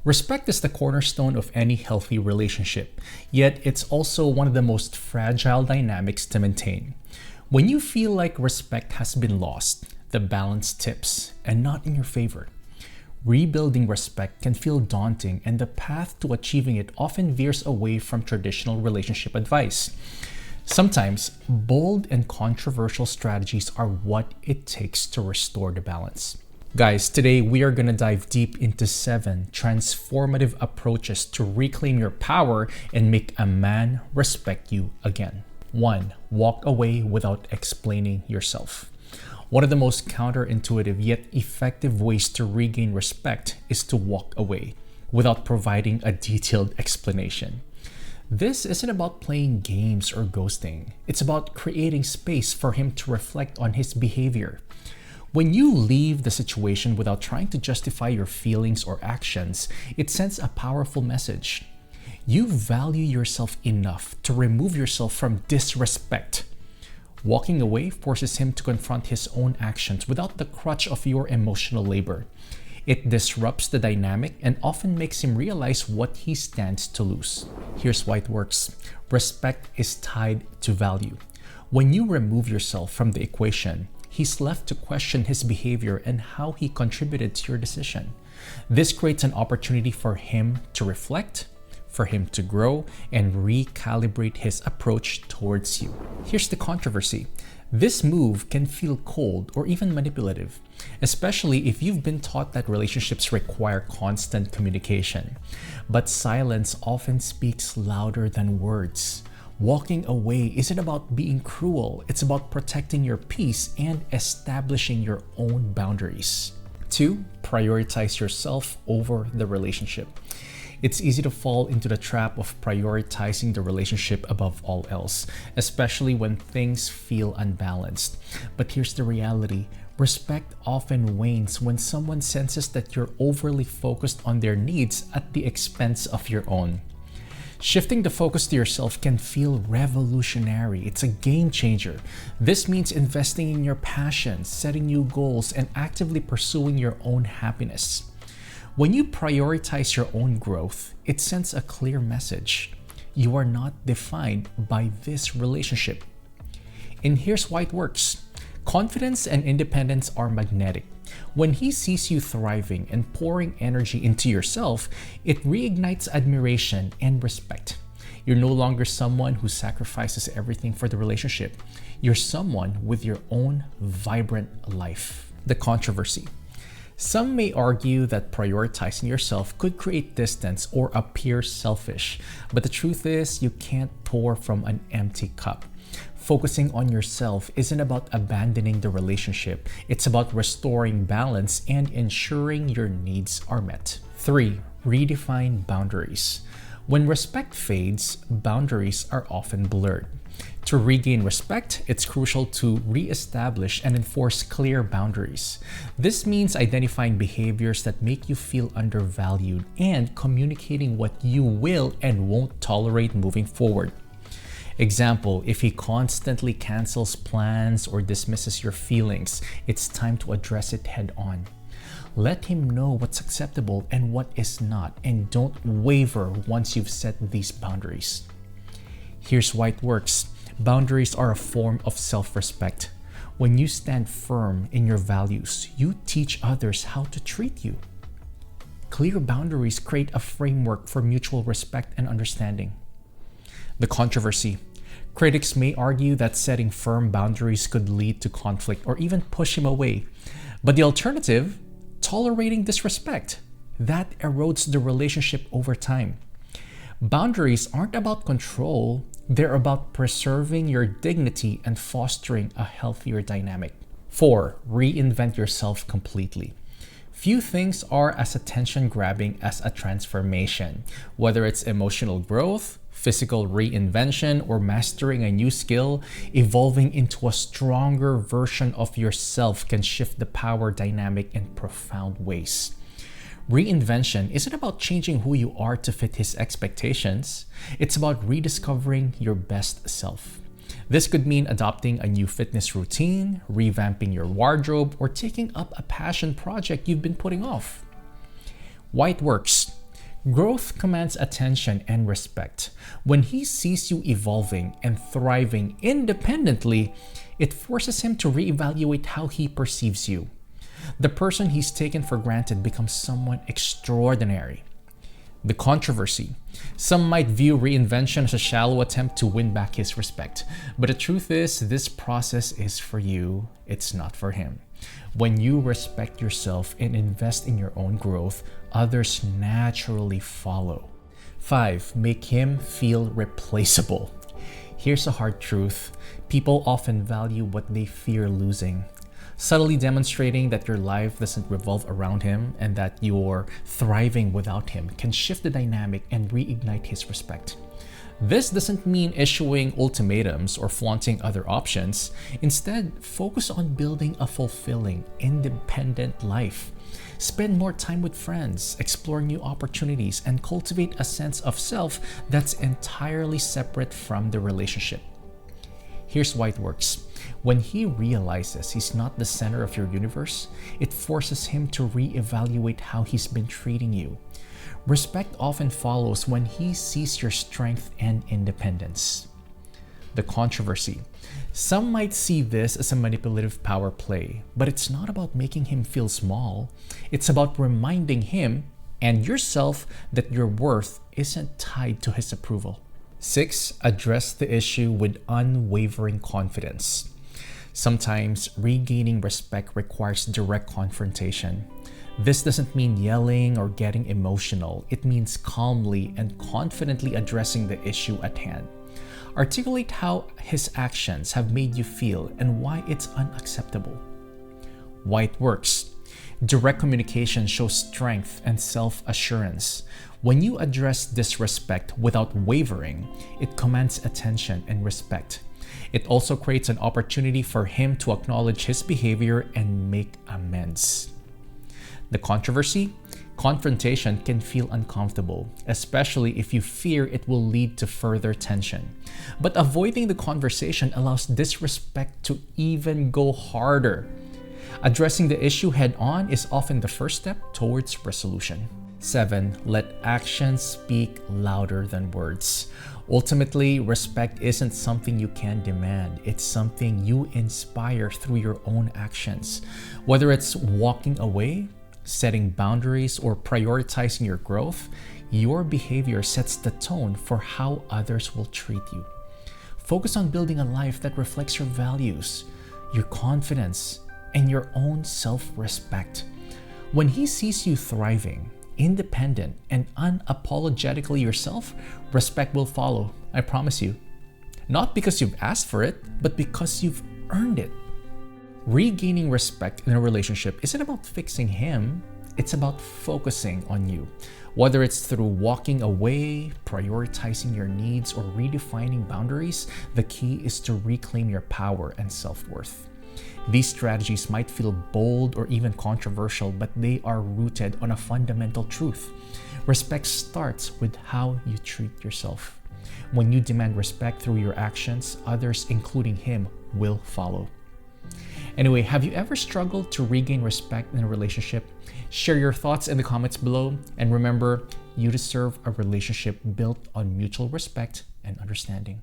Respect is the cornerstone of any healthy relationship, yet it's also one of the most fragile dynamics to maintain. When you feel like respect has been lost, the balance tips, and not in your favor. Rebuilding respect can feel daunting, and the path to achieving it often veers away from traditional relationship advice. Sometimes, bold and controversial strategies are what it takes to restore the balance. Guys, today we are going to dive deep into 7 transformative approaches to reclaim your power and make a man respect you again. 1. Walk away without explaining yourself. One of the most counterintuitive yet effective ways to regain respect is to walk away without providing a detailed explanation. This isn't about playing games or ghosting. It's about creating space for him to reflect on his behavior. When you leave the situation without trying to justify your feelings or actions, it sends a powerful message. You value yourself enough to remove yourself from disrespect. Walking away forces him to confront his own actions without the crutch of your emotional labor. It disrupts the dynamic and often makes him realize what he stands to lose. Here's why it works. Respect is tied to value. When you remove yourself from the equation, he's left to question his behavior and how he contributed to your decision. This creates an opportunity for him to reflect, for him to grow, and recalibrate his approach towards you. Here's the controversy. This move can feel cold or even manipulative, especially if you've been taught that relationships require constant communication. But silence often speaks louder than words. Walking away isn't about being cruel, it's about protecting your peace and establishing your own boundaries. 2. Prioritize yourself over the relationship. It's easy to fall into the trap of prioritizing the relationship above all else, especially when things feel unbalanced. But here's the reality. Respect often wanes when someone senses that you're overly focused on their needs at the expense of your own. Shifting the focus to yourself can feel revolutionary. It's a game changer. This means investing in your passions, setting new goals, and actively pursuing your own happiness. When you prioritize your own growth, it sends a clear message. You are not defined by this relationship. And here's why it works. Confidence and independence are magnetic. When he sees you thriving and pouring energy into yourself, it reignites admiration and respect. You're no longer someone who sacrifices everything for the relationship. You're someone with your own vibrant life. The controversy. Some may argue that prioritizing yourself could create distance or appear selfish, but the truth is you can't pour from an empty cup. Focusing on yourself isn't about abandoning the relationship. It's about restoring balance and ensuring your needs are met. 3. Redefine boundaries. When respect fades, boundaries are often blurred. To regain respect, it's crucial to reestablish and enforce clear boundaries. This means identifying behaviors that make you feel undervalued and communicating what you will and won't tolerate moving forward. Example, if he constantly cancels plans or dismisses your feelings, it's time to address it head on. Let him know what's acceptable and what is not, and don't waver once you've set these boundaries. Here's why it works. Boundaries are a form of self-respect. When you stand firm in your values, you teach others how to treat you. Clear boundaries create a framework for mutual respect and understanding. The controversy. Critics may argue that setting firm boundaries could lead to conflict or even push him away. But the alternative, tolerating disrespect, that erodes the relationship over time. Boundaries aren't about control, they're about preserving your dignity and fostering a healthier dynamic. 4. Reinvent yourself completely. Few things are as attention-grabbing as a transformation. Whether it's emotional growth, physical reinvention, or mastering a new skill, evolving into a stronger version of yourself can shift the power dynamic in profound ways. Reinvention isn't about changing who you are to fit his expectations. It's about rediscovering your best self. This could mean adopting a new fitness routine, revamping your wardrobe, or taking up a passion project you've been putting off. Why it works. Growth commands attention and respect. When he sees you evolving and thriving independently, it forces him to reevaluate how he perceives you. The person he's taken for granted becomes someone extraordinary. The controversy. Some might view reinvention as a shallow attempt to win back his respect, but the truth is, this process is for you, it's not for him. When you respect yourself and invest in your own growth, others naturally follow. 5. Make him feel replaceable. Here's a hard truth. People often value what they fear losing, subtly demonstrating that your life doesn't revolve around him and that you're thriving without him can shift the dynamic and reignite his respect. This doesn't mean issuing ultimatums or flaunting other options. Instead, focus on building a fulfilling, independent life. Spend more time with friends, explore new opportunities, and cultivate a sense of self that's entirely separate from the relationship. Here's why it works. When he realizes he's not the center of your universe, it forces him to reevaluate how he's been treating you. Respect often follows when he sees your strength and independence. The controversy. Some might see this as a manipulative power play, but it's not about making him feel small. It's about reminding him and yourself that your worth isn't tied to his approval. 6. Address the issue with unwavering confidence. Sometimes regaining respect requires direct confrontation. This doesn't mean yelling or getting emotional. It means calmly and confidently addressing the issue at hand. Articulate how his actions have made you feel and why it's unacceptable. Why it works. Direct communication shows strength and self-assurance. When you address disrespect without wavering, it commands attention and respect. It also creates an opportunity for him to acknowledge his behavior and make amends. The controversy? Confrontation can feel uncomfortable, especially if you fear it will lead to further tension. But avoiding the conversation allows disrespect to even go harder. Addressing the issue head on is often the first step towards resolution. 7. Let actions speak louder than words. Ultimately, respect isn't something you can demand. It's something you inspire through your own actions. Whether it's walking away, setting boundaries, or prioritizing your growth, your behavior sets the tone for how others will treat you. Focus on building a life that reflects your values, your confidence, and your own self-respect. When he sees you thriving, independent, and unapologetically yourself, respect will follow, I promise you. Not because you've asked for it, but because you've earned it. Regaining respect in a relationship isn't about fixing him, it's about focusing on you. Whether it's through walking away, prioritizing your needs, or redefining boundaries, the key is to reclaim your power and self-worth. These strategies might feel bold or even controversial, but they are rooted on a fundamental truth. Respect starts with how you treat yourself. When you demand respect through your actions, others, including him, will follow. Anyway, have you ever struggled to regain respect in a relationship? Share your thoughts in the comments below. And remember, you deserve a relationship built on mutual respect and understanding.